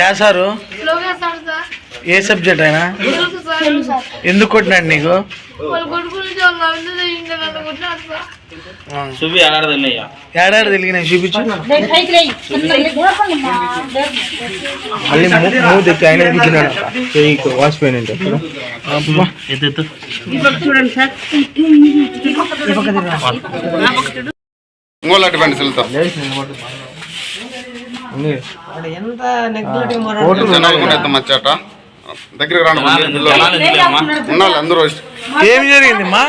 Yeah sir ఏ subject అయినా ఎందుకు కొట్టినాడు నీకు? ఏడాడు తెలిగినాయి చూపించు. మళ్ళీ మూడు తెచ్చి ఆయన దిగినాడు వాసిపోయినంటే మచ్చట దగ్గరికి రాండి అందరూ. ఏం జరిగింది మా?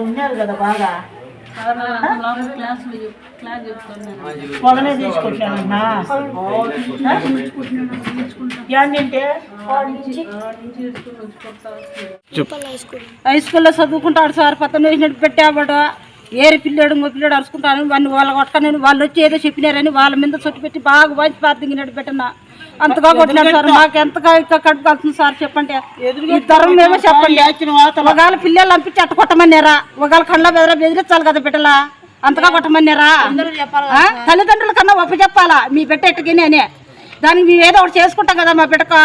ఉన్నారు కదా బాగా పొగనే తీసుకొచ్చానన్నా. హై స్కూల్లో చదువుకుంటాడు సార్. పక్కన వేసినట్టు పెట్టాబట ఏరి పిల్లాడు ఇంకో పిల్లాడు అరుచుకుంటాను వాడిని వాళ్ళ కొట్టకనేది వాళ్ళు వచ్చి ఏదో చెప్పినారని వాళ్ళ మీద చుట్టు పెట్టి బాగా వాచి పార్దిగినట్టు పెట్టినా అంతగా కొట్టినాడు సార్. మాకు ఎంతగా ఇంకా కడుపు కలుతుంది సార్ చెప్పండి. ఇద్దరం మేమో చెప్పండి. ఒకవేళ పిల్లలు పంపించి అట్ట కొట్టమన్నారా? ఒకవేళ కళ్ళ బెదిరించాలి కదా బిడ్డలా, అంతగా కొట్టమన్నారా? తల్లిదండ్రుల కన్నా ఒప్పి చెప్పాలా మీ బిడ్డ ఎట్టుకని అని. దానికి మేము ఏదో ఒకటి చేసుకుంటాం కదా మా బిడ్డకు.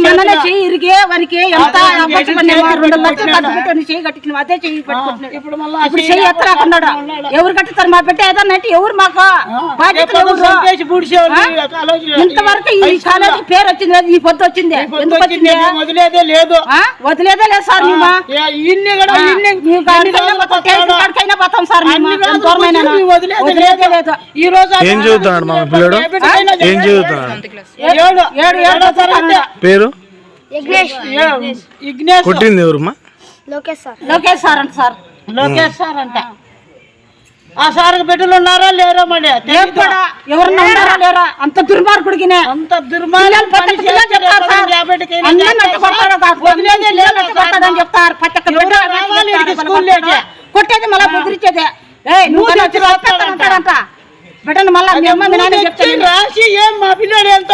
మననే చెయ్యి ఇరిగే వానికి ఎంత 2 లక్షలు ఖర్చు చెయ్యి కట్టిన అదే చెయ్యి పెట్టుకుంటున్నాడు. ఇప్పుడు చెయ్యి ఎత్తరాకున్నాడు. ఎవరు కట్టిస్తారు మా బిడ్డ? ఏదన్నా అంటే ఎవరు మాకు బాధ్యత? ఇంతవరకు ఈ కాలేజీ పేరు వచ్చింది, ఈ పొద్దు వచ్చింది. ఎందుకు వచ్చింది? వదిలేదే లేదు సార్. మేము పోతాం సార్. వదిలేదే లేదు. ఈ రోజు ఏం చదువుతున్నాడు మా పిల్లడు? ఏం చదువుతున్నాడు? పేరు కొట్టింది ఎవరుమా? లోకేష్ సార్ అంట సార్. లోకేష్ సార్ అంట. ఆ సార్ బిడ్డలు ఉన్నారా లేరా? మళ్ళీ ఎవరన్నా ఉన్నారా లేరా? అంత దుర్మార్గుడికి అంత దుర్మార్గం చెప్తారు. కొట్టేది మళ్ళీ బెదిరించేదే. ఉంటాడంట బిడ్డను మళ్ళీ రాసి ఏం మా పిల్లడు ఎంత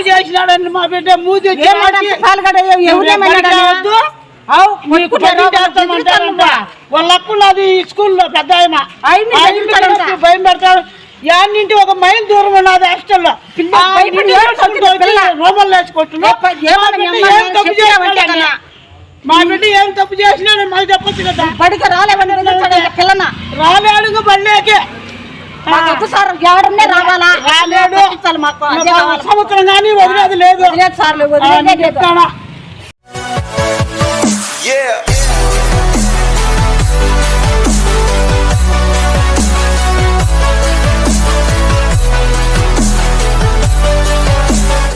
చేసినాడని మా బిడ్డ మూది వాళ్ళ అప్పుడు అది స్కూల్లో పెద్ద భయం పెడతాడు. యాన్నింటి ఒక మైల్ దూరం ఉన్నది హాస్టల్లో రోమల్ వేసుకుంటున్నాం. మా బిడ్డ ఏం తప్పు చేసినాడని మాకు చెప్పచ్చు కదా. బడికి రాలేవని రాలేడు బడిలేకే సార్. ఎవడన్నే రావాలా? రాలేడు. సంవత్సరం కానీ వదిలేదు లేదు సార్. చెప్తాడా?